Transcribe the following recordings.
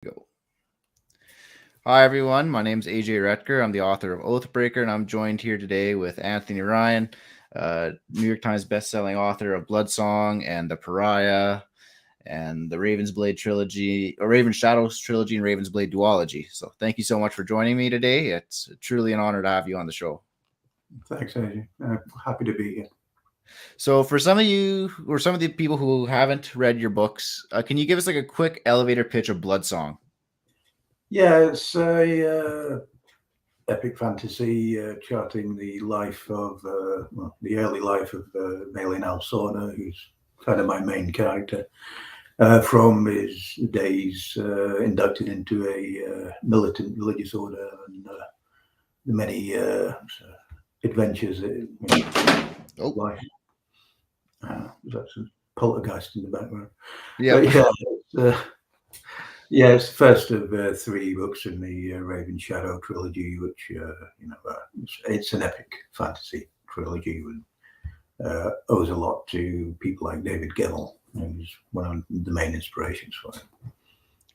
Go. Hi, everyone. My name is AJ Rettger. I'm the author of Oathbreaker, and I'm joined here today with Anthony Ryan, New York Times bestselling author of Bloodsong and The Pariah and the Raven's Blade trilogy, or Raven Shadows trilogy, and Raven's Blade duology. So, thank you so much for joining me today. It's truly an honor to have you on the show. Thanks, AJ. Happy to be here. So, for some of you or some of the people who haven't read your books, can you give us like a quick elevator pitch of Bloodsong? Yeah, it's a epic fantasy charting the life of, the early life of Malin Alsorna, who's kind of my main character, from his days inducted into a militant religious order and the many adventures in Oh, life. That's a poltergeist in the background. yep. But yeah, yeah, it's the first of three books in the Raven Shadow trilogy, which it's an epic fantasy trilogy and owes a lot to people like David Gemmell, who's one of the main inspirations for it.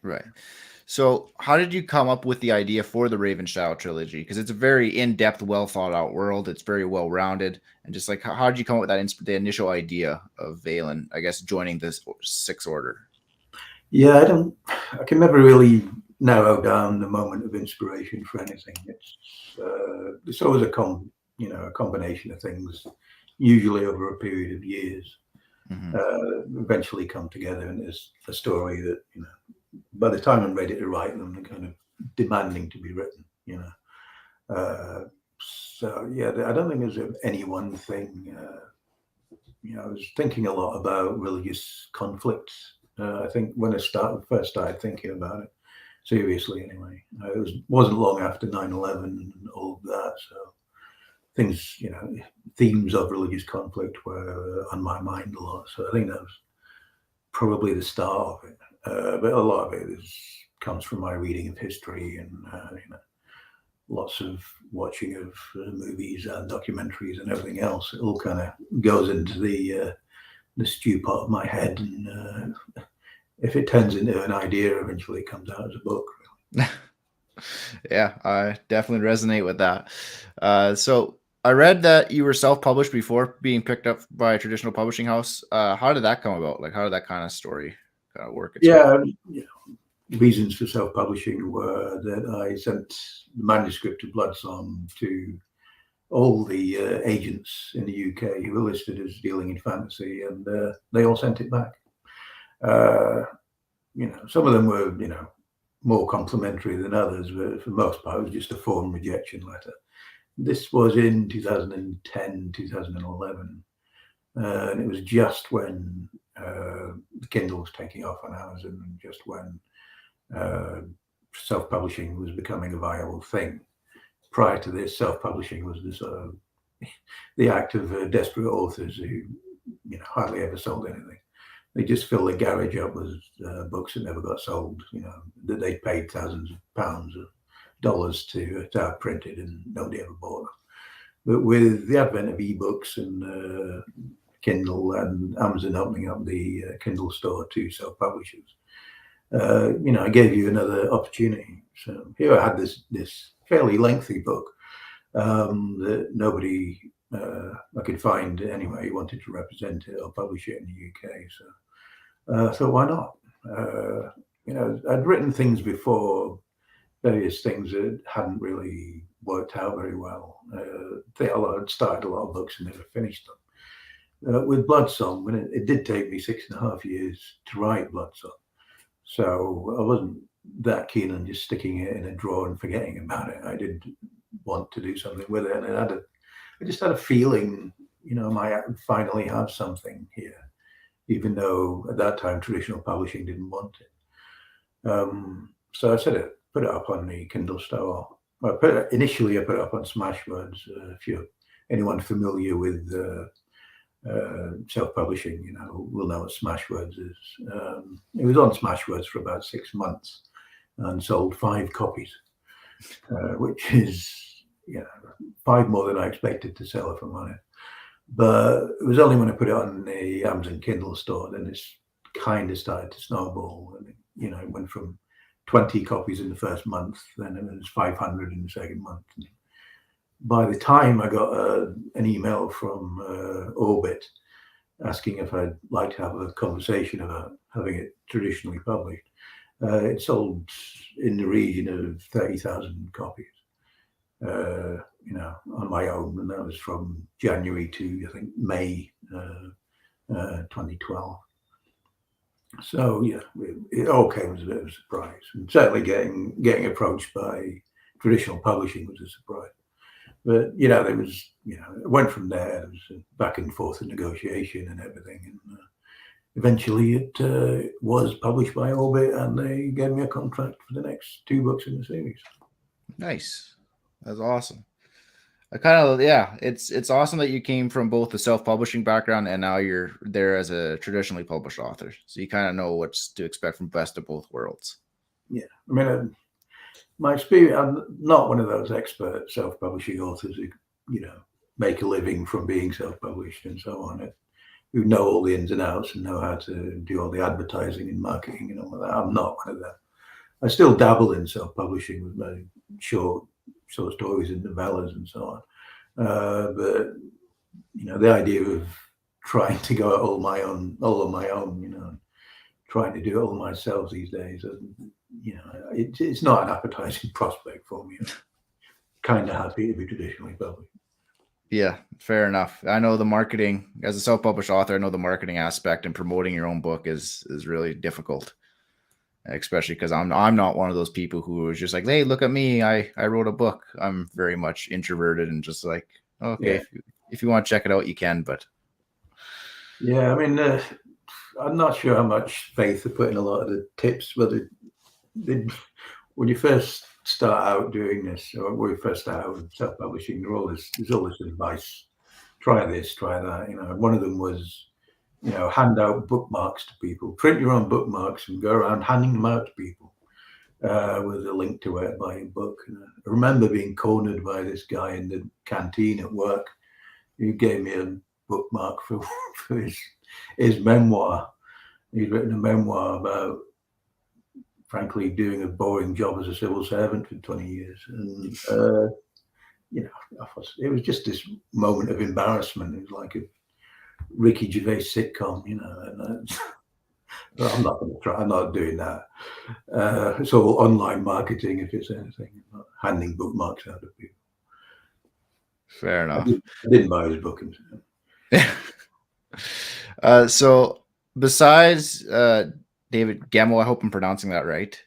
Right. So, how did you come up with the idea for the Raven Shadow trilogy? Because it's a very in-depth, well thought out world. It's very well rounded, and just like how did you come up with that the initial idea of Valen, I guess, joining this Sixth Order? Yeah, I can never really narrow down the moment of inspiration for anything. It's always a combination of things, usually over a period of years. Mm-hmm. Eventually come together, and it's a story that by the time I'm ready to write them, they're kind of demanding to be written. So yeah, I don't think there's any one thing. I was thinking a lot about religious conflicts. I think when first started thinking about it seriously, anyway, wasn't long after 9/11 and all of that. So things, themes of religious conflict were on my mind a lot. So I think that was probably the start of it. But a lot of it comes from my reading of history and lots of watching of movies and documentaries and everything else. It all kind of goes into the stew pot of my head, and if it turns into an idea, eventually it comes out as a book. Yeah, I definitely resonate with that. So, I read that you were self-published before being picked up by a traditional publishing house. How did that come about? Like, how did that kind of story kind of work its way? Yeah, reasons for self-publishing were that I sent the manuscript of Bloodsong to all the agents in the UK who were listed as dealing in fantasy, and they all sent it back. Some of them were, more complimentary than others, but for the most part, it was just a form rejection letter. This was in 2010, 2011, and it was just when the Kindle was taking off on Amazon, and just when self-publishing was becoming a viable thing. Prior to this, self-publishing was the act of desperate authors who, hardly ever sold anything. They just filled the garage up with books that never got sold. That they paid thousands of pounds of dollars to have printed, and nobody ever bought them. But with the advent of ebooks and Kindle and Amazon opening up the Kindle store to self-publishers, I gave you another opportunity. So here I had this fairly lengthy book that nobody I could find anyway who wanted to represent it or publish it in the UK. So I thought, why not? I'd written things before, various things that hadn't really worked out very well. I'd started a lot of books and never finished them. With Bloodsong, when it did take me 6.5 years to write Bloodsong, so I wasn't that keen on just sticking it in a drawer and forgetting about it. I did want to do something with it, and I just had a feeling, I might finally have something here, even though at that time traditional publishing didn't want it. So I put it up on the Kindle store. Initially I put it up on Smashwords. If anyone familiar with self-publishing, will know what Smashwords is. It was on Smashwords for about 6 months and sold 5 copies, which is 5 more than I expected to sell, if I'm honest. But it was only when I put it on the Amazon Kindle store then it's kind of started to snowball, and it went from 20 copies in the first month, then it was 500 in the second month. And by the time I got an email from Orbit asking if I'd like to have a conversation about having it traditionally published, it sold in the region of 30,000 copies, on my own, and that was from January to, I think, May 2012. So yeah, it all came as a bit of a surprise, and certainly getting approached by traditional publishing was a surprise. But there was, it went from there. There was a back and forth of negotiation and everything, and eventually it was published by Orbit, and they gave me a contract for the next 2 books in the series. Nice. That's awesome. It's awesome that you came from both the self-publishing background and now you're there as a traditionally published author. So you kind of know what to expect from best of both worlds. Yeah, I mean, my experience, I'm not one of those expert self-publishing authors who, make a living from being self-published and so on, who know all the ins and outs and know how to do all the advertising and marketing and all of that. I'm not one of them. I still dabble in self-publishing with my short stories and novellas and so on. But the idea of trying to go all on my own, trying to do it all myself these days, it's not an appetizing prospect for me. I'm kind of happy to be traditionally published. Yeah, fair enough. I know the marketing as a self-published author. I know the marketing aspect and promoting your own book is really difficult, especially because I'm not one of those people who is just like, hey, look at me, I wrote a book. I'm very much introverted and just like, okay, Yeah. if you want to check it out, you can. But yeah, I mean, I'm not sure how much faith they put in a lot of the tips, but when you first start out doing this, or when you first start out with self-publishing, there's all this advice. Try this, try that. One of them was, hand out bookmarks to people. Print your own bookmarks and go around handing them out to people with a link to where to buy a book. And I remember being cornered by this guy in the canteen at work who gave me a bookmark for his memoir. He'd written a memoir about, frankly, doing a boring job as a civil servant for 20 years. And, it was just this moment of embarrassment. It was like a Ricky Gervais sitcom, and I'm not going to try. I'm not doing that. It's all online marketing, if it's anything. I'm not handing bookmarks out to people. Fair enough. I didn't buy his book. So besides David Gemmell, I hope I'm pronouncing that right.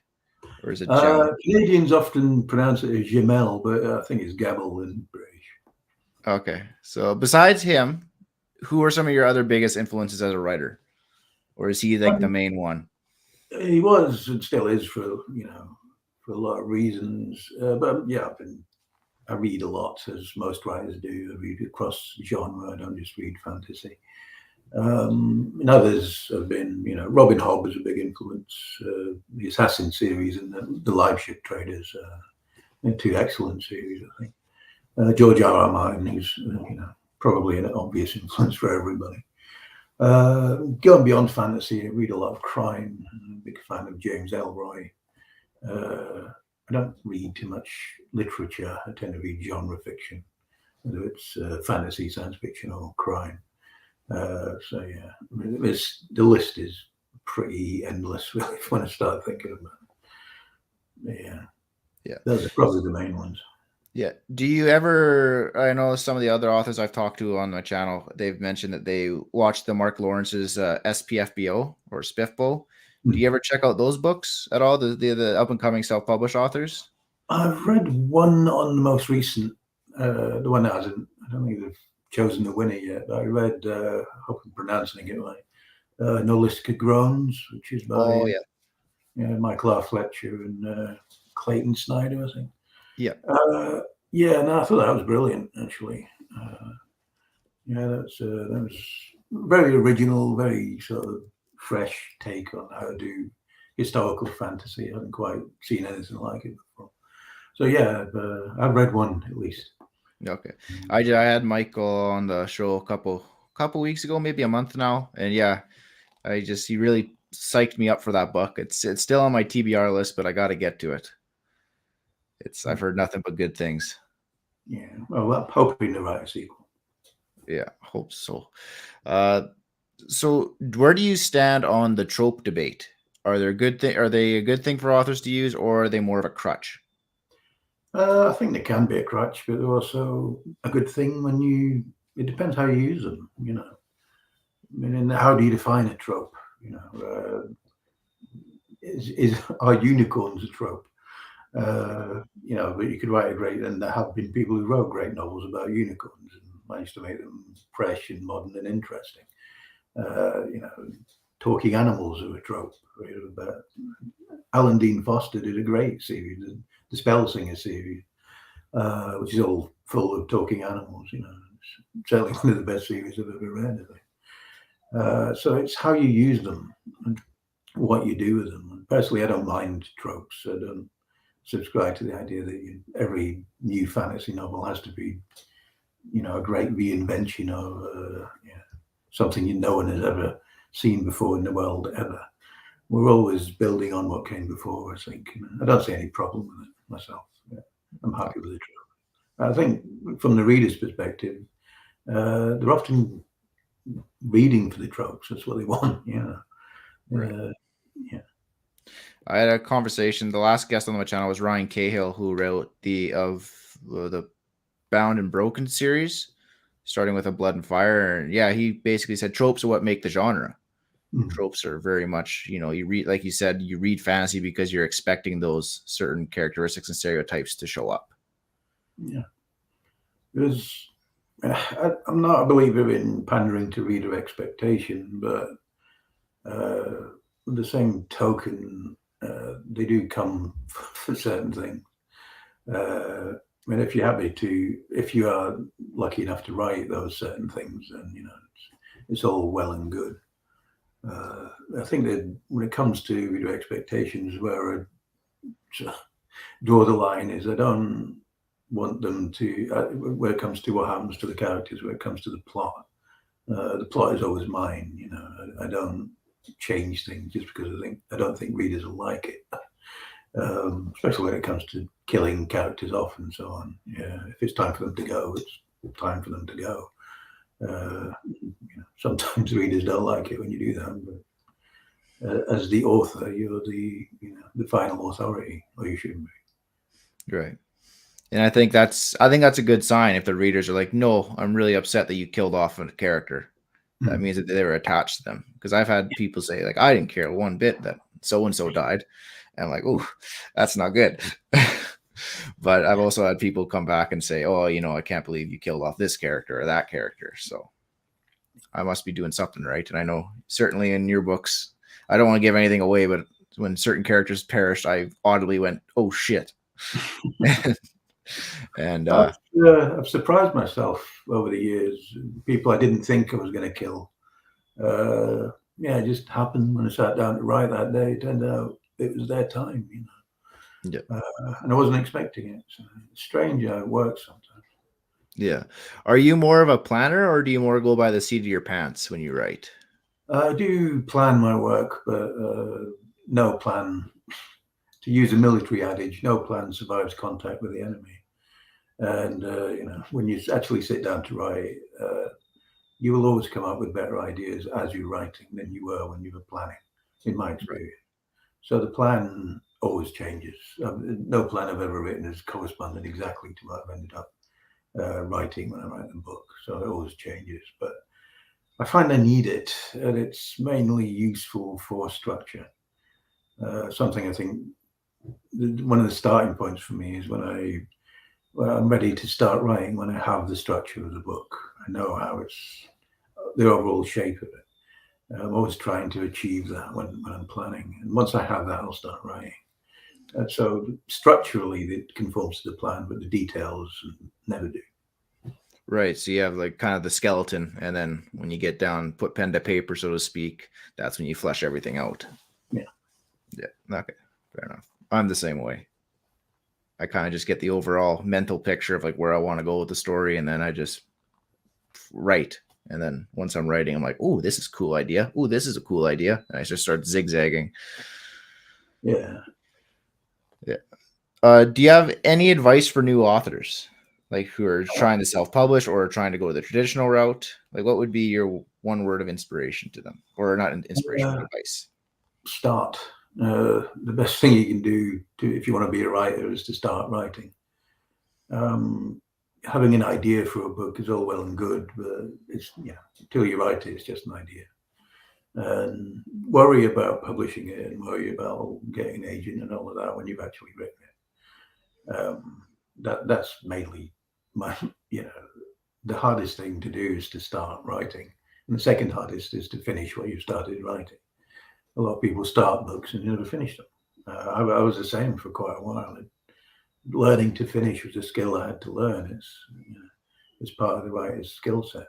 Or is it Canadians often pronounce it as Jamel, but I think it's Gemmell in British. Okay. So besides him, who are some of your other biggest influences as a writer? Or is he like the main one? He was and still is for a lot of reasons. But yeah, I read a lot, as most writers do. I read across genre. I don't just read fantasy. And others have been, Robin Hobb was a big influence. The Assassin series and the Live Ship Traders, 2 excellent series, I think. George R.R. Martin, who's probably an obvious influence for everybody. Going beyond fantasy, I read a lot of crime. I'm a big fan of James Ellroy. I don't read too much literature. I tend to read genre fiction, whether it's fantasy, science fiction, or crime. So yeah, I mean, the list is pretty endless really when I start thinking about it. Yeah, those are probably the main ones. Yeah. Do you ever? I know some of the other authors I've talked to on my channel, they've mentioned that they watched the Mark Lawrence's SPFBO or Spiffbo. Do you ever check out those books at all? The up and coming self published authors. I've read one on the most recent, the one that hasn't. I don't think they've chosen the winner yet. But I read, I hope I'm pronouncing it right, No List Groans, which is by Michael R. Fletcher and Clayton Snyder, I think. Yeah. No, I thought that was brilliant, actually. That was very original, very sort of fresh take on how to do historical fantasy. I haven't quite seen anything like it before. So yeah, I've read one at least. Okay, I had Michael on the show a couple weeks ago, maybe a month now, and yeah, he really psyched me up for that book. It's still on my TBR list, but I got to get to it. I've heard nothing but good things. Yeah. Well, I'm hoping to write a sequel. Yeah, hope so. So where do you stand on the trope debate? Are they a good thing for authors to use, or are they more of a crutch? I think they can be a crutch, but they're also a good thing when it depends how you use them, you know. I mean, how do you define a trope? You know, are unicorns a trope? You know, but you could write and there have been people who wrote great novels about unicorns and managed to make them fresh and modern and interesting. You know, talking animals are a trope. But Alan Dean Foster did a great series, the Spellsinger series, which is all full of talking animals. You know, it's certainly one of the best series I've ever read, I think. So it's how you use them and what you do with them. And personally, I don't mind tropes. I don't subscribe to the idea that every new fantasy novel has to be, you know, a great reinvention of something no one has ever seen before in the world ever. We're always building on what came before, I think. I don't see any problem with it myself. Yeah. I'm happy with it. I think from the reader's perspective, they're often reading for the tropes. That's what they want. Yeah. Right. Yeah. I had a conversation. The last guest on my channel was Ryan Cahill, who wrote the Bound and Broken series, starting with A Blood and Fire. And yeah, he basically said tropes are what make the genre. Tropes are very much, you know, you read, like you said, you read fantasy because you're expecting those certain characteristics and stereotypes to show up. Yeah. I'm not a believer in pandering to reader expectation, but with the same token, they do come for certain things. I mean, if you are lucky enough to write those certain things, then you know it's all well and good. I think that when it comes to reader expectations, where I draw the line is I don't want them to. When it comes to what happens to the characters, when it comes to the plot is always mine. You know, I don't change things just because I don't think readers will like it. Especially when it comes to killing characters off and so on. Yeah, if it's time for them to go, it's time for them to go. You know, sometimes readers don't like it when you do that, but as the author, you're the final authority, or you should be. Right. And I think that's a good sign if the readers are like, no, I'm really upset that you killed off a character. That means that they were attached to them. Because I've had people say, like, I didn't care one bit that so and so died. And I'm like, oh, that's not good. But I've also had people come back and say, oh, you know, I can't believe you killed off this character or that character. So I must be doing something right. And I know certainly in your books, I don't want to give anything away, but when certain characters perished, I audibly went, oh shit. And I've surprised myself over the years. People I didn't think I was going to kill. Yeah, it just happened when I sat down to write that day. It turned out it was their time, you know. yeah. And I wasn't expecting it. So it's strange how it works sometimes. Yeah. Are you more of a planner, or do you more go by the seat of your pants when you write? I do plan my work, but no plan. To use a military adage, no plan survives contact with the enemy. And you know, when you actually sit down to write, you will always come up with better ideas as you're writing than you were when you were planning, in my experience. So the plan always changes. No plan I've ever written has corresponded exactly to what I've ended up writing when I write the book. So it always changes. But I find I need it, and it's mainly useful for structure. Something I think one of the starting points for me is when I'm ready to start writing, when I have the structure of the book. I know how it's the overall shape of it. I'm always trying to achieve that when I'm planning. And once I have that, I'll start writing. And so structurally, it conforms to the plan, but the details never do. Right. So you have like kind of the skeleton, and then when you get down, put pen to paper, so to speak, that's when you flesh everything out. Yeah. Yeah. Okay. Fair enough. I'm the same way. I kind of just get the overall mental picture of like where I want to go with the story, and then I just write, And then once I'm writing, I'm like, oh, this is a cool idea. Oh, this is a cool idea. And I just start zigzagging. Yeah. Yeah. Do you have any advice for new authors, like who are trying to self-publish or trying to go the traditional route? Like, what would be your one word of inspiration to them, or not inspiration, but advice? Start. The best thing you can do if you want to be a writer is to start writing. Having an idea for a book is all well and good, but it's until you write it, it's just an idea. And worry about publishing it and worry about getting an agent and all of that when you've actually written it. That's mainly my the hardest thing to do is to start writing, and the second hardest is to finish what you started writing. A lot of people start books and never finish them. I was the same for quite a while. Learning to finish was a skill I had to learn. It's part of the writer's skill set,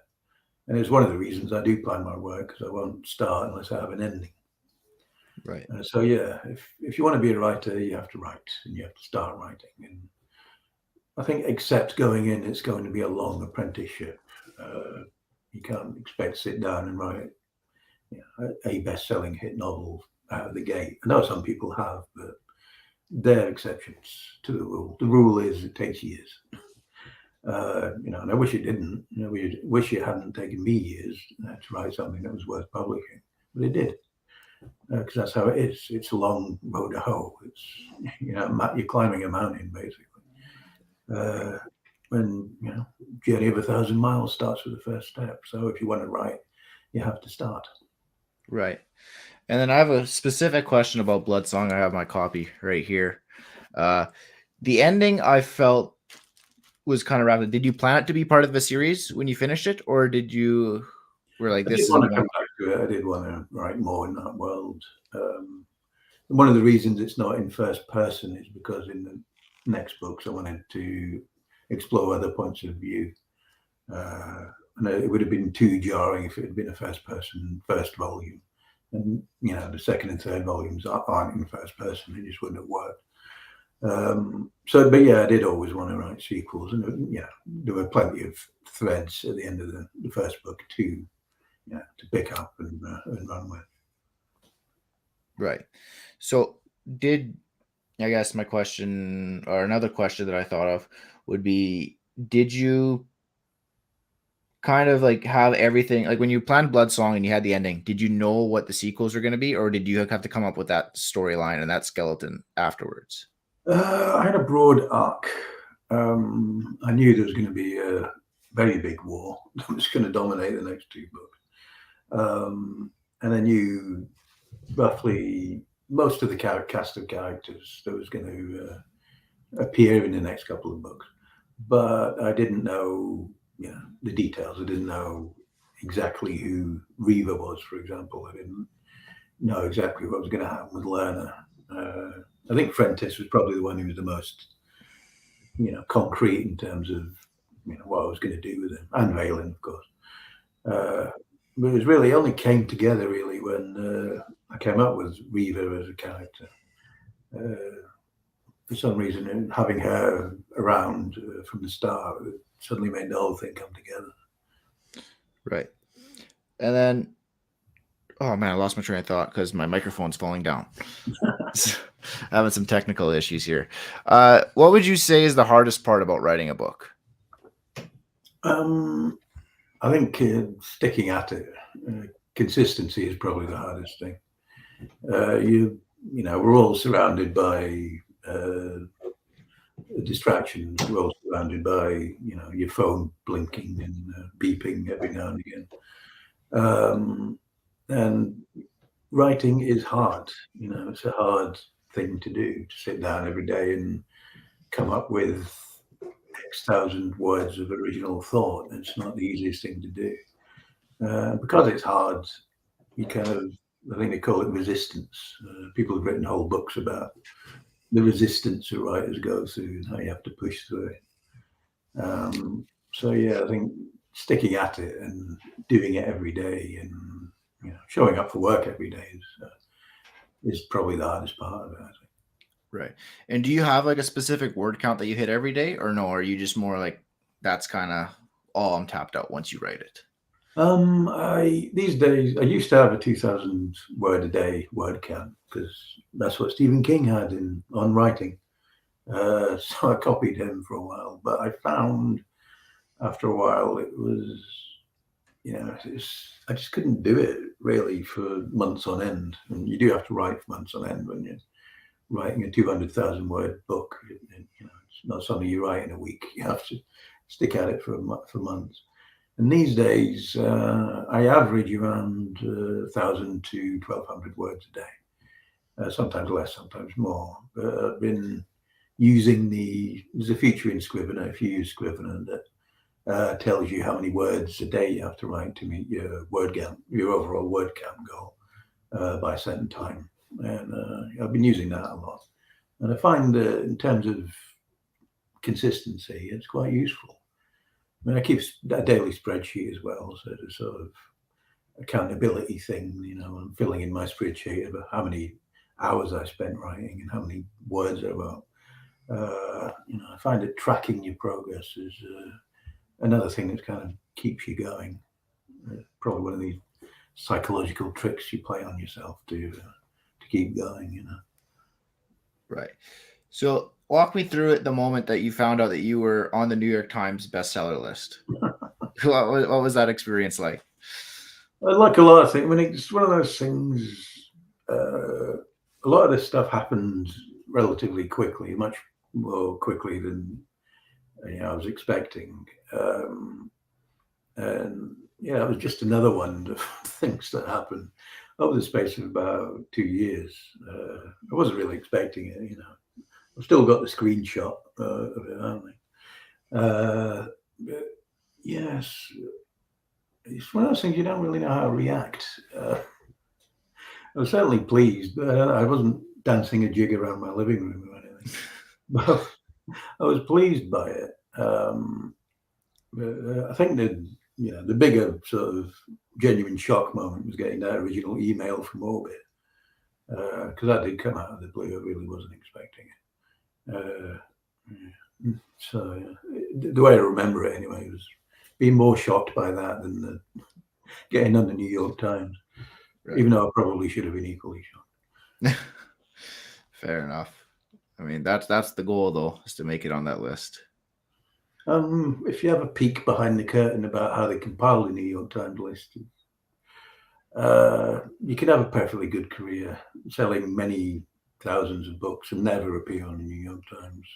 and it's one of the reasons I do plan my work, because I won't start unless I have an ending. Right. So yeah, if you want to be a writer, you have to write and you have to start writing. And I think, except going in, it's going to be a long apprenticeship. You can't expect to sit down and write a best-selling hit novel out of the gate. I know some people have, but they're exceptions to the rule. The rule is it takes years. And I wish it didn't. We wish it hadn't taken me years to write something that was worth publishing, but it did, because that's how it is. It's a long road to hoe. It's you're climbing a mountain basically. When journey of 1,000 miles starts with the first step. So if you want to write, you have to start. Right. And then I have a specific question about Bloodsong. I have my copy right here. The ending I felt was kind of rapid. Did you plan it to be part of the series when you finished it, or did you were like, this is I did want to come back to it. I did want to write more in that world. One of the reasons it's not in first person is because in the next books I wanted to explore other points of view. And it would have been too jarring if it had been a first person first volume. And the second and third volumes aren't in first person. It just wouldn't have worked. But yeah, I did always want to write sequels, and there were plenty of threads at the end of the first book to pick up and run with. Right. So I guess my question, or another question that I thought of, would be, did you kind of like have everything, like when you planned Bloodsong and you had the ending, did you know what the sequels are going to be, or did you have to come up with that storyline and that skeleton afterwards? I had a broad arc. I knew there was going to be a very big war that was going to dominate the next two books. And I knew roughly most of the cast of characters that was going to appear in the next couple of books. But I didn't know the details. I didn't know exactly who Reva was, for example. I didn't know exactly what was going to happen with Lerner. I think Frentis was probably the one who was the most, concrete in terms of, what I was going to do with him, and Valen, of course. But it was really only came together really when I came up with Reva as a character. For some reason, having her around from the start suddenly made the whole thing come together. Right. And then, oh man, I lost my train of thought because my microphone's falling down. Having some technical issues here. What would you say is the hardest part about writing a book? I think sticking at it. Consistency is probably the hardest thing. We're all surrounded by distractions. We're all surrounded by your phone blinking and beeping every now and again. And writing is hard. It's a hard thing to do, to sit down every day and come up with X thousand words of original thought. It's not the easiest thing to do. Because it's hard, you I think they call it resistance. People have written whole books about the resistance that writers go through and how you have to push through it. So yeah, I think sticking at it and doing it every day and showing up for work every day is probably the hardest part of it, I think. Right. And do you have like a specific word count that you hit every day, or no? Are you just more like, that's kind of all I'm tapped out once you write it? These days I used to have a 2,000 word a day word count because that's what Stephen King had on writing. So I copied him for a while, but I found after a while it was, I just couldn't do it really for months on end. And you do have to write for months on end when you're writing a 200,000 word book. It's not something you write in a week. You have to stick at it for months. And these days, I average around 1,000 to 1,200 words a day. Sometimes less, sometimes more. But I've been using there's a feature in Scrivener, if you use Scrivener, that tells you how many words a day you have to write to meet your overall word count goal by a certain time. And I've been using that a lot. And I find that in terms of consistency, it's quite useful. I mean, I keep a daily spreadsheet as well, so it's a sort of accountability thing. I'm filling in my spreadsheet about how many hours I spent writing and how many words I wrote. I find that tracking your progress is another thing that kind of keeps you going. Probably one of these psychological tricks you play on yourself to keep going. Right. So walk me through it the moment that you found out that you were on the New York Times bestseller list. What was that experience like? I like a lot of things. I mean, it's one of those things. A lot of this stuff happened relatively quickly, much more quickly than I was expecting. And it was just another one of things that happened over the space of about 2 years. I wasn't really expecting it. I've still got the screenshot of it, haven't I? But yes, it's one of those things you don't really know how to react. I was certainly pleased, but I wasn't dancing a jig around my living room or anything. But I was pleased by it. I think the bigger sort of genuine shock moment was getting that original email from Orbit, because that did come out of the blue. I really wasn't expecting it. So the way I remember it anyway was being more shocked by that than getting on the New York Times, right. Even though I probably should have been equally shocked. Fair enough. I mean, that's the goal, though, is to make it on that list. If you have a peek behind the curtain about how they compile the New York Times list, you can have a perfectly good career selling many thousands of books and never appear on the New York Times.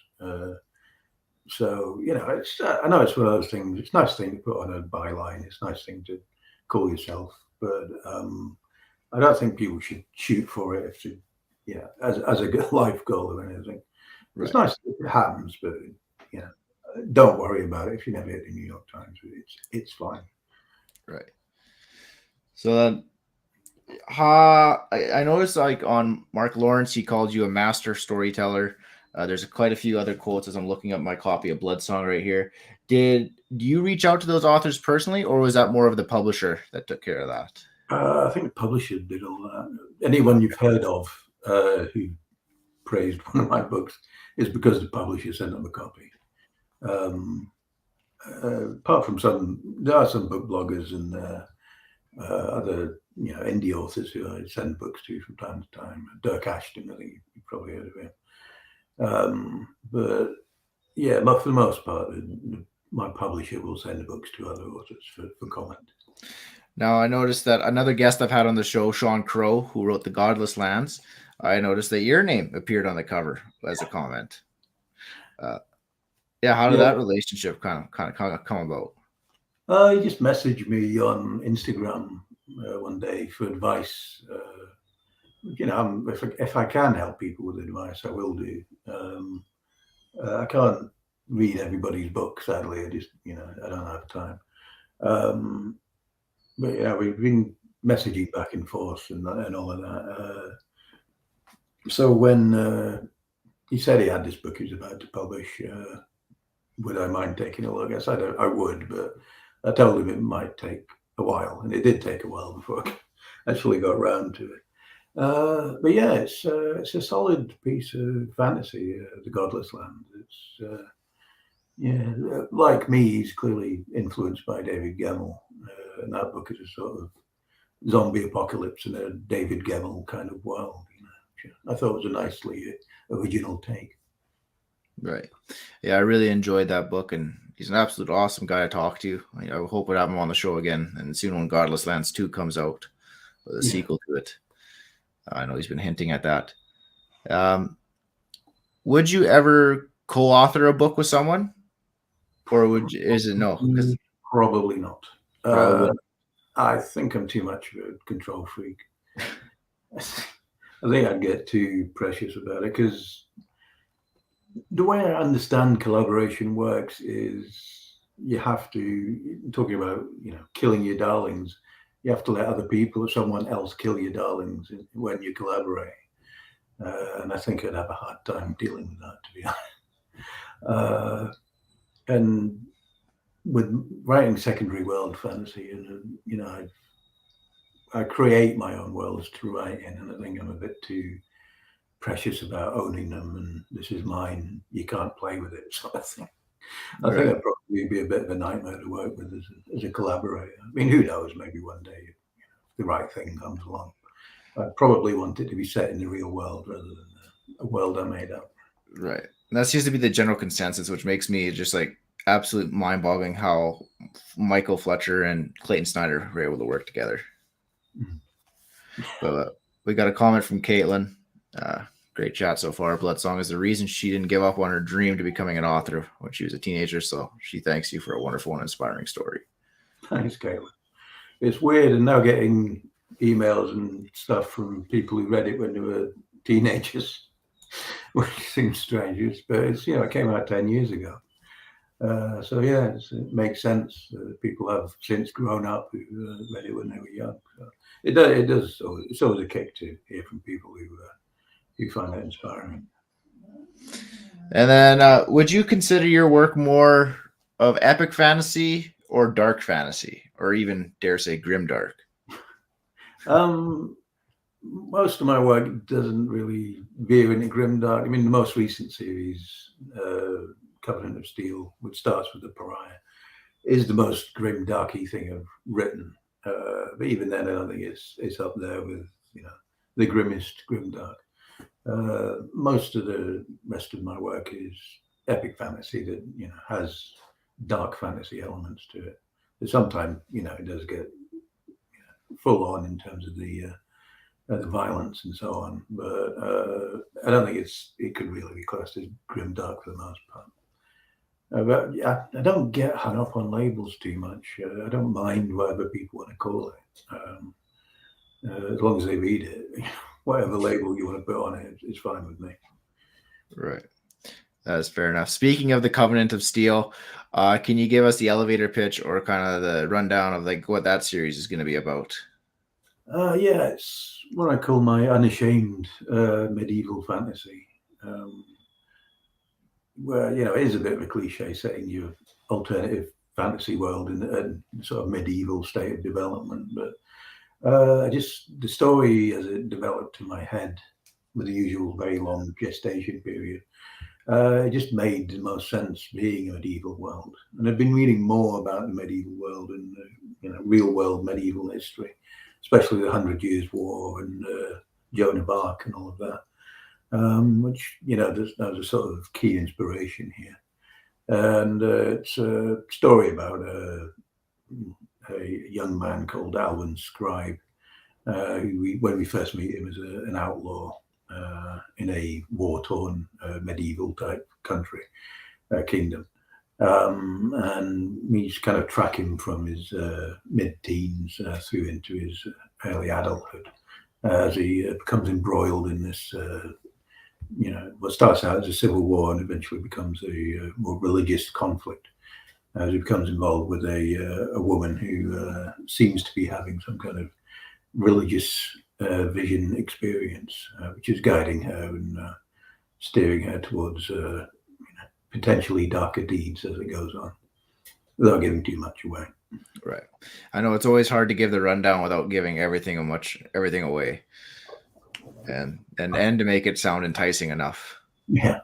So, I know it's one of those things. It's a nice thing to put on a byline. It's a nice thing to call yourself, but I don't think people should shoot for it as a good life goal or anything. Right. It's nice if it happens, but don't worry about it if you never hit the New York Times. It's fine. Right. So then, I noticed like on Mark Lawrence, he called you a master storyteller. There's quite a few other quotes as I'm looking up my copy of Bloodsong right here. Do you reach out to those authors personally, or was that more of the publisher that took care of that? I think the publisher did all that. Anyone you've heard of who praised one of my books is because the publisher sent them a copy. Apart from there are some book bloggers and other indie authors who I send books to from time to time. Dirk Ashton, I think you've probably heard of him. But for the most part, my publisher will send the books to other authors for comment. Now, I noticed that another guest I've had on the show, Sean Crow, who wrote The Godless Lands, I noticed that your name appeared on the cover as a comment. How did that relationship kind of come about? He just messaged me on Instagram one day for advice. If I can help people with advice, I will do. I can't read everybody's book, sadly. I don't have time. But we've been messaging back and forth and all of that. So when he said he had this book he was about to publish, would I mind taking a look? I said I would, but I told him it might take a while, and it did take a while before I actually got around to it. But it's a solid piece of fantasy, The Godless Land. It's like me, he's clearly influenced by David Gemmell. and that book is a sort of zombie apocalypse in a David Gemmell kind of world. Which I thought was a nicely original take. Right. Yeah, I really enjoyed that book, and he's an absolute awesome guy to talk to. I hope we'll have him on the show again, and soon when Godless Lands 2 comes out, or the sequel to it. I know he's been hinting at that. Would you ever co-author a book with someone, or is it no? Probably not. Probably. I think I'm too much of a control freak. I think I'd get too precious about it, because the way I understand collaboration works is you have to, talking about, killing your darlings, you have to let other people or someone else kill your darlings when you collaborate. And I think I'd have a hard time dealing with that, to be honest. And with writing secondary world fantasy, and I create my own worlds to write in, and I think I'm a bit too precious about owning them, and this is mine, you can't play with it, sort of thing. I think I'd probably be a bit of a nightmare to work with as a collaborator. I mean, who knows, maybe one day the right thing comes along. I'd probably want it to be set in the real world rather than a world I made up. Right. And that seems to be the general consensus, which makes me just like absolute mind-boggling how Michael Fletcher and Clayton Snyder were able to work together. But we got a comment from Caitlin. Great chat so far. Bloodsong is the reason she didn't give up on her dream to becoming an author when she was a teenager. So she thanks you for a wonderful and inspiring story. Thanks, Caitlin. It's weird, and now getting emails and stuff from people who read it when they were teenagers, which seems strange, but it's, it came out 10 years ago. So yeah, it makes sense. People have since grown up who read it when they were young. So it does. It's always a kick to hear from people who find that inspiring. And then, would you consider your work more of epic fantasy or dark fantasy, or even dare say grimdark? Most of my work doesn't really veer into grimdark. I mean, the most recent series, Covenant of Steel, which starts with the Pariah, is the most grimdarky thing I've written. But even then, I don't think it's up there with the grimmest grimdark. Most of the rest of my work is epic fantasy that has dark fantasy elements to it. But sometimes it does get full on in terms of the violence and so on. But I don't think it could really be classed as grimdark for the most part. But yeah, I don't get hung up on labels too much. I don't mind whatever people want to call it, as long as they read it. Whatever label you want to put on it is fine with me. Right. That is fair enough. Speaking of the Covenant of Steel, can you give us the elevator pitch or kind of the rundown of like what that series is going to be about? Yeah, it's what I call my unashamed medieval fantasy. Where it is a bit of a cliche setting your alternative fantasy world in a sort of medieval state of development, but the story as it developed in my head with the usual very long gestation period, it just made the most sense being a medieval world. And I've been reading more about the medieval world and real world medieval history, especially the 100 Years' War and Joan of Arc and all of that. Which that was a sort of key inspiration here, and it's a story about a young man called Alwyn Scribe, who when we first meet him as an outlaw in a war-torn medieval type country kingdom, and we just kind of track him from his mid-teens through into his early adulthood as he becomes embroiled in this. What starts out as a civil war and eventually becomes a more religious conflict as he becomes involved with a woman who seems to be having some kind of religious vision experience, which is guiding her and steering her towards potentially darker deeds as it goes on, without giving too much away. Right. I know it's always hard to give the rundown without giving everything away. And to make it sound enticing enough. Yeah.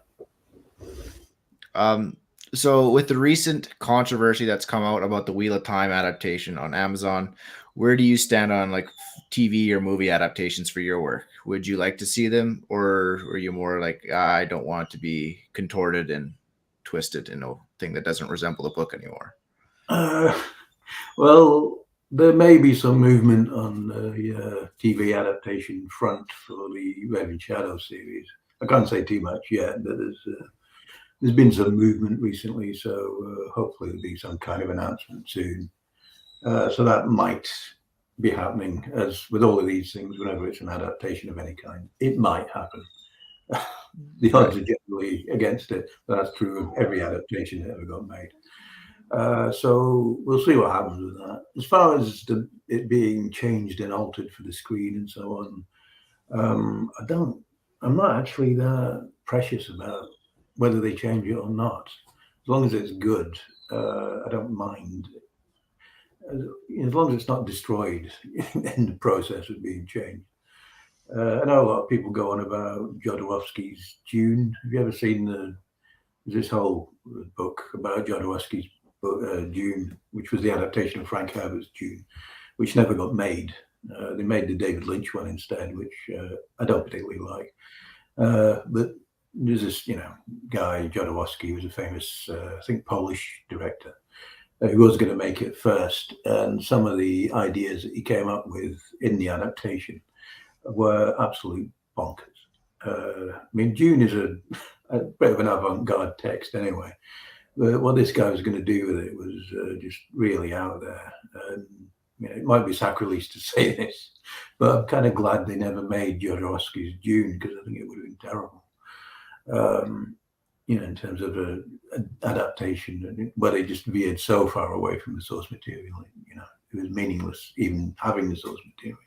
So with the recent controversy that's come out about the Wheel of Time adaptation on Amazon, where do you stand on like TV or movie adaptations for your work? Would you like to see them, or are you more like, I don't want it to be contorted and twisted in a thing that doesn't resemble the book anymore? Uh, well, there may be some movement on the TV adaptation front for the Red and Shadow series. I can't say too much yet, but there's been some movement recently, so hopefully there'll be some kind of announcement soon. So that might be happening, as with all of these things, whenever it's an adaptation of any kind, it might happen. The odds Right. are generally against it. That's true of every adaptation that ever got made. So we'll see what happens with that. As far as it being changed and altered for the screen and so on, I'm not actually that precious about whether they change it or not. As long as it's good, I don't mind. As long as it's not destroyed in the process of being changed. I know a lot of people go on about Jodorowsky's Dune. Have you ever seen this whole book about Jodorowsky's Dune, which was the adaptation of Frank Herbert's Dune, which never got made? They made the David Lynch one instead, which I don't particularly like. But there's this, guy Jodorowsky, who was a famous, I think, Polish director, who was going to make it first, and some of the ideas that he came up with in the adaptation were absolute bonkers. I mean, Dune is a bit of an avant-garde text anyway. But what this guy was going to do with it was just really out there. And, it might be sacrilege to say this, but I'm kind of glad they never made Jodorowsky's Dune, because I think it would have been terrible. In terms of an adaptation, where they just veered so far away from the source material, it was meaningless even having the source material,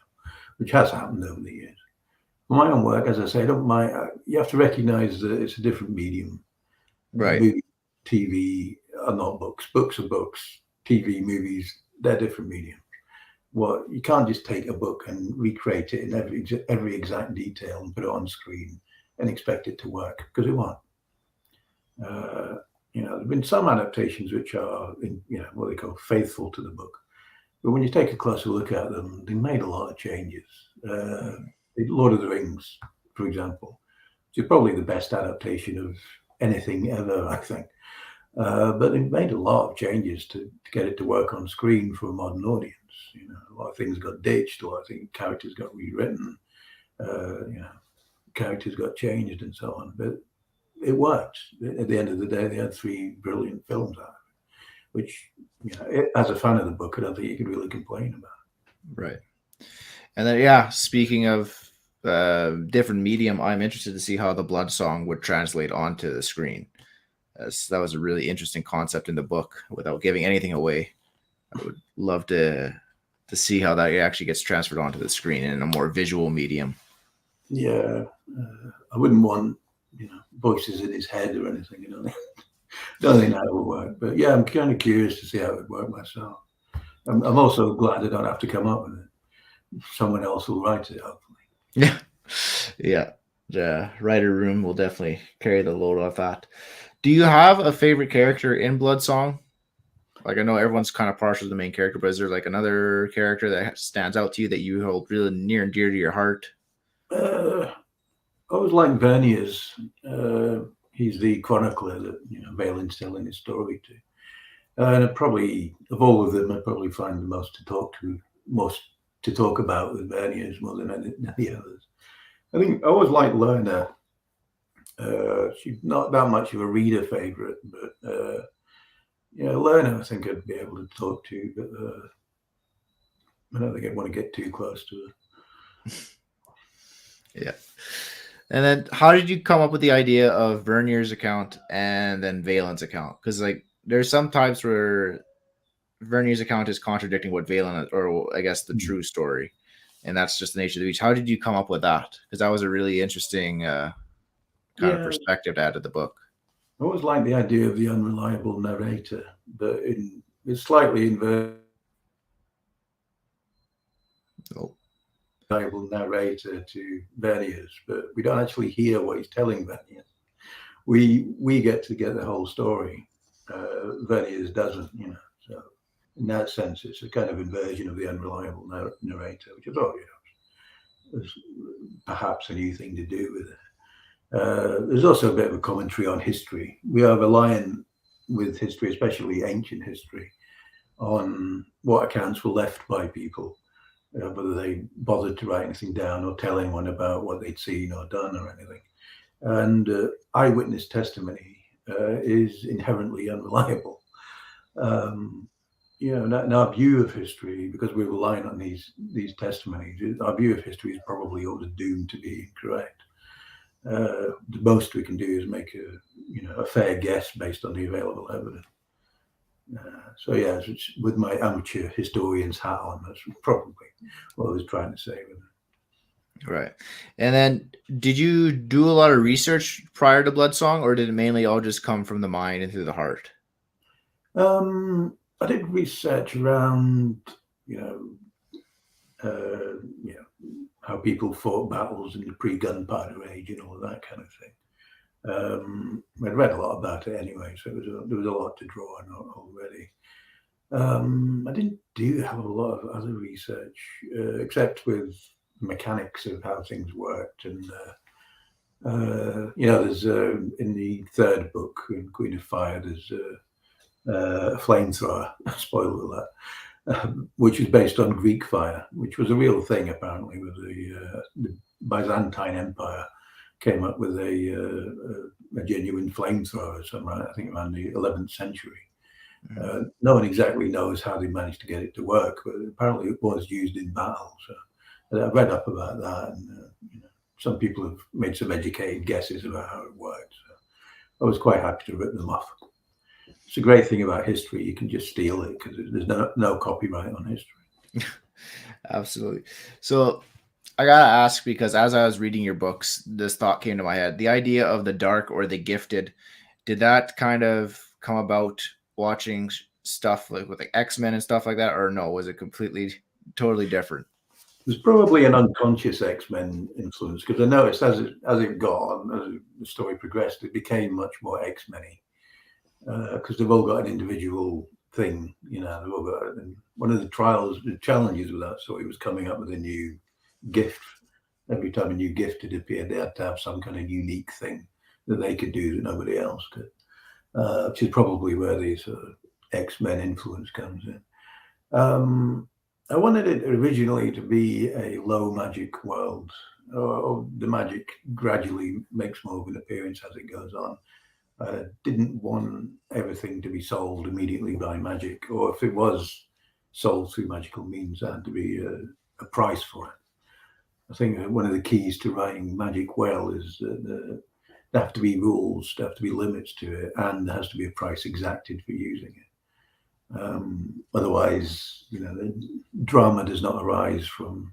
which has happened over the years. For my own work, as I say, I don't mind. You have to recognize that it's a different medium. Right. Movie, TV are not books. Books are books. TV, movies, they're different mediums. Well, you can't just take a book and recreate it in every exact detail and put it on screen and expect it to work, because it won't. There've been some adaptations which are, what they call faithful to the book. But when you take a closer look at them, they made a lot of changes. Lord of the Rings, for example, which is probably the best adaptation of anything ever, I think. But they made a lot of changes to get it to work on screen for a modern audience. A lot of things got ditched, a lot of characters got rewritten, characters got changed and so on. But it worked. At the end of the day, they had 3 brilliant films out of it, which, as a fan of the book, I don't think you could really complain about. Right. And then, yeah, speaking of different medium, I'm interested to see how the Blood Song would translate onto the screen. That was a really interesting concept in the book. Without giving anything away, I would love to see how that actually gets transferred onto the screen in a more visual medium. Yeah, I wouldn't want voices in his head or anything. Don't think that would work. But yeah, I'm kind of curious to see how it would work myself. I'm also glad I don't have to come up with it. Someone else will write it, hopefully. Yeah, yeah. The writer room will definitely carry the load of that. Do you have a favorite character in Blood Song? Like, I know everyone's kind of partial to the main character, but is there like another character that stands out to you that you hold really near and dear to your heart? I always like Vernier's. He's the chronicler that Valen's telling his story to. And probably of all of them, I probably find the most to talk about with Vernier's more than any others. I think I always like Lerner. She's not that much of a reader favorite, but Lerner I think I'd be able to talk to, but I don't think I'd want to get too close to her. Yeah. And then how did you come up with the idea of Vernier's account and then Valen's account? Because like there's some times where Vernier's account is contradicting what Valen, or I guess the true story, and that's just the nature of the beast. How did you come up with that? Because that was a really interesting kind of perspective to add to the book. I always like the idea of the unreliable narrator, but it's slightly inverted. Oh. Reliable narrator to Vernier's, but we don't actually hear what he's telling Vernier. We get to get the whole story. Verniers doesn't, So in that sense, it's a kind of inversion of the unreliable narrator, which I thought, was perhaps a new thing to do with it. There's also a bit of a commentary on history. We are reliant with history, especially ancient history, on what accounts were left by people, whether they bothered to write anything down or tell anyone about what they'd seen or done or anything. And eyewitness testimony is inherently unreliable. And our view of history, because we're relying on these testimonies, our view of history is probably all doomed to be incorrect. The most we can do is make a fair guess based on the available evidence. So yeah, it's with my amateur historian's hat on, that's probably what I was trying to say with it. Right. And then did you do a lot of research prior to Bloodsong, or did it mainly all just come from the mind and through the heart? I did research around, how people fought battles in the pre-gunpowder age and all of that kind of thing. I'd read a lot about it anyway, so there was a lot to draw on already. I didn't do a hell of a lot of other research, except with mechanics of how things worked. And, there's in the third book, in Queen of Fire, there's a flamethrower, spoiler alert, which is based on Greek fire, which was a real thing apparently with the Byzantine Empire came up with a genuine flamethrower somewhere, I think around the 11th century. No one exactly knows how they managed to get it to work, but apparently it was used in battle. So I read up about that, and some people have made some educated guesses about how it worked. So I was quite happy to rip them off. It's a great thing about history. You can just steal it because there's no copyright on history. Absolutely. So I got to ask, because as I was reading your books, this thought came to my head. The idea of the dark or the gifted, did that kind of come about watching stuff like with X-Men and stuff like that? Or no, was it completely, totally different? There's probably an unconscious X-Men influence, because I noticed as it got on, as the story progressed, it became much more X-Men-y. Because they've all got an individual thing, they've all got. And one of the challenges with that story was coming up with a new gift. Every time a new gift had appeared, they had to have some kind of unique thing that they could do that nobody else could, which is probably where the sort of X-Men influence comes in. I wanted it originally to be a low magic world, or the magic gradually makes more of an appearance as it goes on. Didn't want everything to be solved immediately by magic, or if it was solved through magical means, there had to be a price for it. I think one of the keys to writing magic well is that there have to be rules, there have to be limits to it, and there has to be a price exacted for using it. Otherwise, the drama does not arise from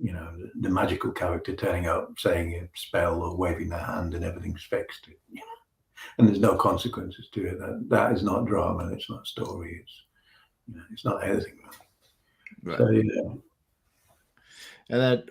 the magical character turning up, saying a spell or waving their hand and everything's fixed. And there's no consequences to it. That is not drama. It's not story. It's not anything. Right. So, yeah. And then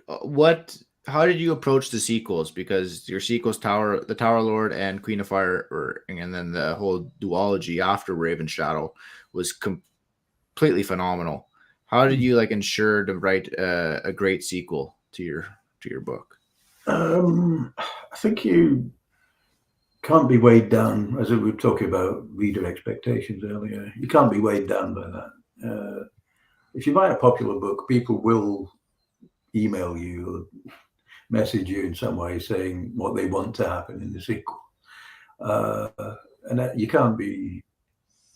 how did you approach the sequels? Because your sequels, the Tower Lord and Queen of Fire, and then the whole duology after Raven Shadow was completely phenomenal. How did you ensure to write a great sequel to your book? I think you can't be weighed down, as we were talking about reader expectations earlier. You can't be weighed down by that. If you write a popular book, people will email you or message you in some way saying what they want to happen in the sequel. And that, you can't be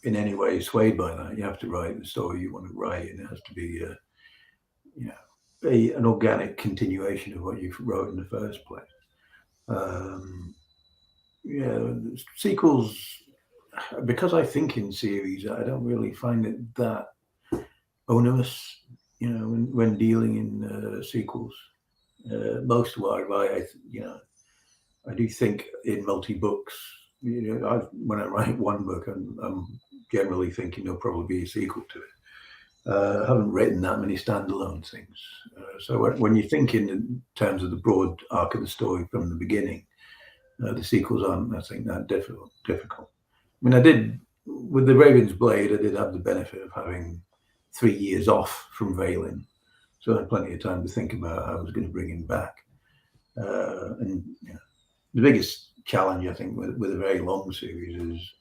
in any way swayed by that. You have to write the story you want to write, and it has to be an organic continuation of what you wrote in the first place. Sequels, because I think in series, I don't really find it that onerous, when dealing in sequels. Most of what I write, I do think in multi-books. When I write one book, I'm generally thinking there'll probably be a sequel to it. I haven't written that many standalone things. So when you think in terms of the broad arc of the story from the beginning, the sequels aren't, I think, that difficult. I mean, I did with the Raven's Blade, I did have the benefit of having 3 years off from Valen, so I had plenty of time to think about how I was going to bring him back. And the biggest challenge, I think, with a very long series is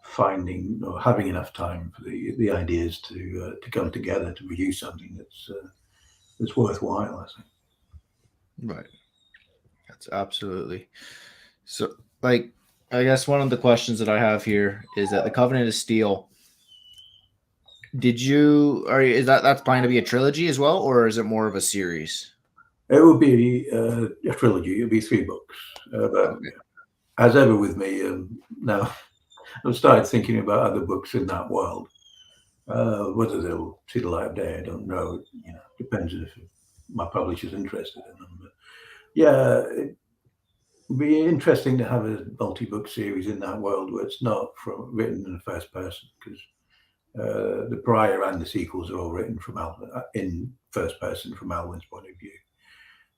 finding or having enough time for the ideas to come together to produce something that's worthwhile, I think. Right. That's absolutely. So, like, I guess one of the questions that I have here is that the Covenant of Steel. Did you, or is that's planning to be a trilogy as well, or is it more of a series? It would be a trilogy. It would be 3 books. But Okay. as ever with me, now I've started thinking about other books in that world. Whether they'll see the light of day, I don't know. Depends if my publisher's interested in them. But yeah, it'd be interesting to have a multi-book series in that world where it's not written in the first person, because the prior and the sequels are all written from in first person from Alwyn's point of view.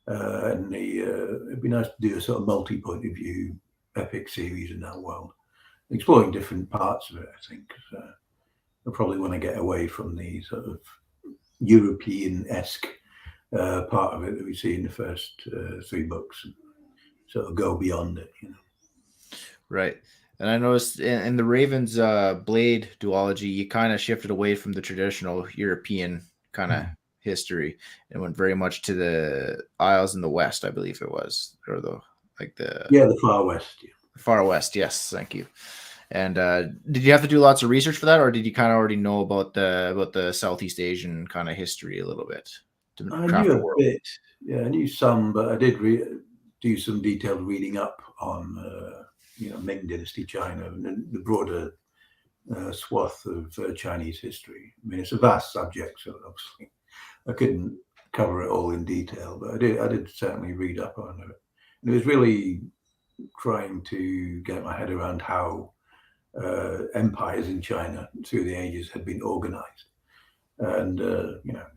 And it'd be nice to do a sort of multi-point of view epic series in that world, exploring different parts of it, I think. I probably want to get away from the sort of European-esque part of it that we see in the first 3 books, and sort of go beyond it. Right. And I noticed in the Ravens Blade duology, you kind of shifted away from the traditional European kind of history and went very much to the Isles in the West, I believe it was, or the Far West. Yeah. Far West. Yes, thank you. And did you have to do lots of research for that, or did you kind of already know about the Southeast Asian kind of history a little bit to I craft knew the a world? bit. Yeah, I knew some, but I did do some detailed reading up on Ming Dynasty China and the broader swath of Chinese history. I mean, it's a vast subject, so obviously I couldn't cover it all in detail, but I did certainly read up on it. And it was really trying to get my head around how empires in China through the ages had been organized. And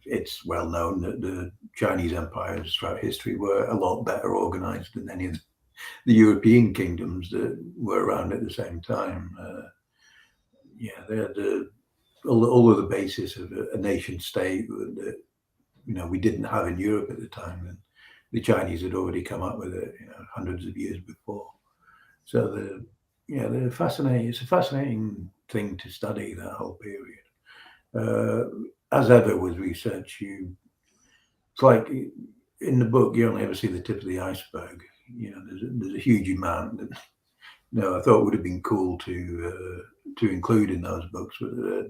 it's well known that the Chinese empires throughout history were a lot better organized than any of the European kingdoms that were around at the same time. They had all of the basis of a nation state that we didn't have in Europe at the time, and the Chinese had already come up with it hundreds of years before. So they're fascinating. It's a fascinating thing to study, that whole period. As ever with research, it's like in the book you only ever see the tip of the iceberg. There's a huge amount that I thought would have been cool to include in those books, but if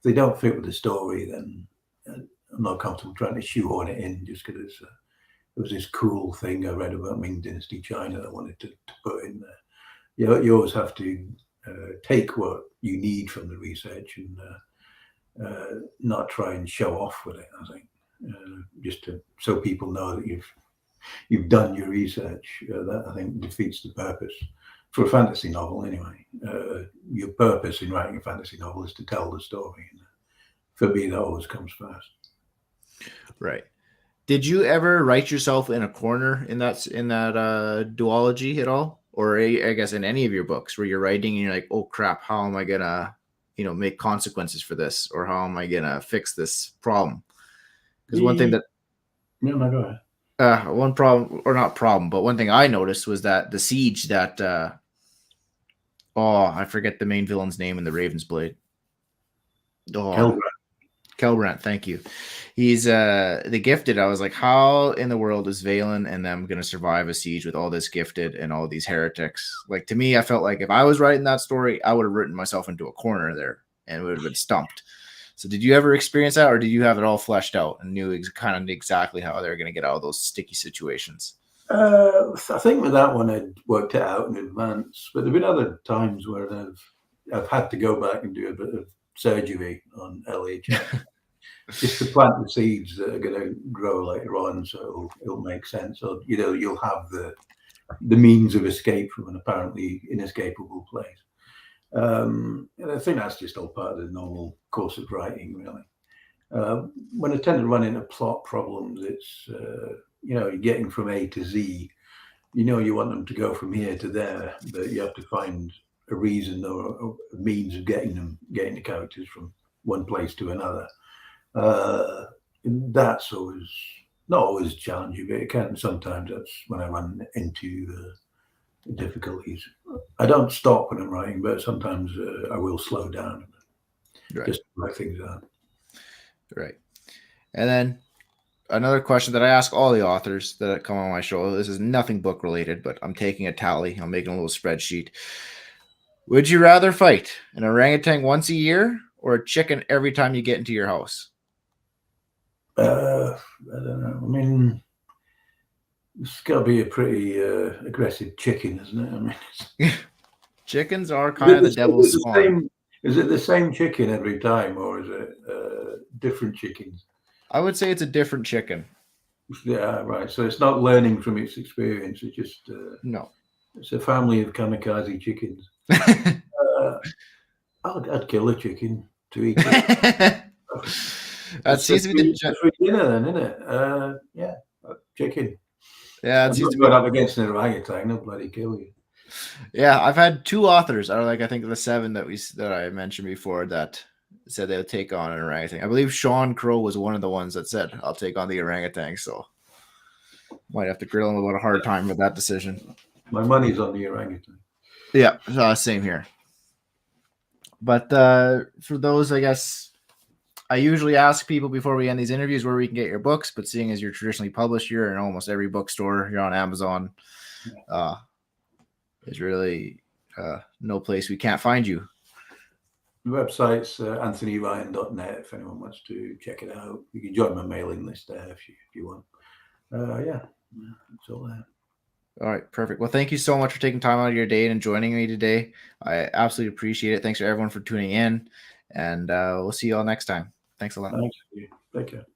they don't fit with the story, then I'm not comfortable trying to shoehorn it in just because it was this cool thing I read about Ming Dynasty China that I wanted to put in there. You always have to take what you need from the research and not try and show off with it. I think just so people know that you've done your research. That I think defeats the purpose for a fantasy novel. Anyway, your purpose in writing a fantasy novel is to tell the story. And for me, that always comes first. Right. Did you ever write yourself in a corner in that duology at all, or I guess in any of your books where you're writing and you're like, oh crap, how am I gonna make consequences for this, or how am I gonna fix this problem? Because one thing that go ahead. one problem, or not problem, but one thing I noticed was that the siege that I forget the main villain's name in the Raven's Blade. Kelbrant, thank you. He's the Gifted. I was like, how in the world is Valen and them going to survive a siege with all this Gifted and all these heretics? Like, to me, I felt like if I was writing that story, I would have written myself into a corner there and would have been stumped. So did you ever experience that, or did you have it all fleshed out and knew kind of exactly how they're going to get out of those sticky situations? I think with that one, I'd worked it out in advance, but there have been other times where I've had to go back and do a bit of surgery on LHS just to plant the seeds that are going to grow later on, so it'll make sense. So you'll have the means of escape from an apparently inescapable place. And I think that's just all part of the normal course of writing, really. When I tend to run into plot problems, it's you're getting from A to Z. You want them to go from here to there, but you have to find a reason or a means of getting the characters from one place to another. That's always not always challenging, but it can sometimes. That's when I run into difficulties. I don't stop when I'm writing, but sometimes I will slow down just to write things out. Right. And then another question that I ask all the authors that come on my show. This is nothing book related, but I'm taking a tally. I'm making a little spreadsheet. Would you rather fight an orangutan once a year or a chicken every time you get into your house? I don't know. I mean, it's got to be a pretty aggressive chicken, isn't it? I mean, chickens are kind of the devil's spawn. Is it the same chicken every time, or is it different chickens? I would say it's a different chicken. Yeah, right. So it's not learning from its experience. It's just no. It's a family of kamikaze chickens. I'd kill a chicken to eat it. That seems to be the free dinner, then, isn't it? Yeah, chicken. Yeah, it seems to be up against an orangutan. They'll bloody kill you. Yeah, I've had 2 authors out of I think the 7 that I mentioned before that said they would take on an orangutan. I believe Sean Crow was one of the ones that said, "I'll take on the orangutan." So might have to grill him about a hard time with that decision. My money's on the orangutan. Yeah, same here. But for those, I guess, I usually ask people before we end these interviews where we can get your books. But seeing as you're traditionally published, you're in almost every bookstore. You're on Amazon. There's really no place we can't find you. The website's anthonyryan.net if anyone wants to check it out. You can join my mailing list there if you want. Yeah, it's all there. All right, perfect. Well, thank you so much for taking time out of your day and joining me today. I absolutely appreciate it. Thanks for everyone for tuning in, and we'll see you all next time. Thanks a lot. Thanks. Take care.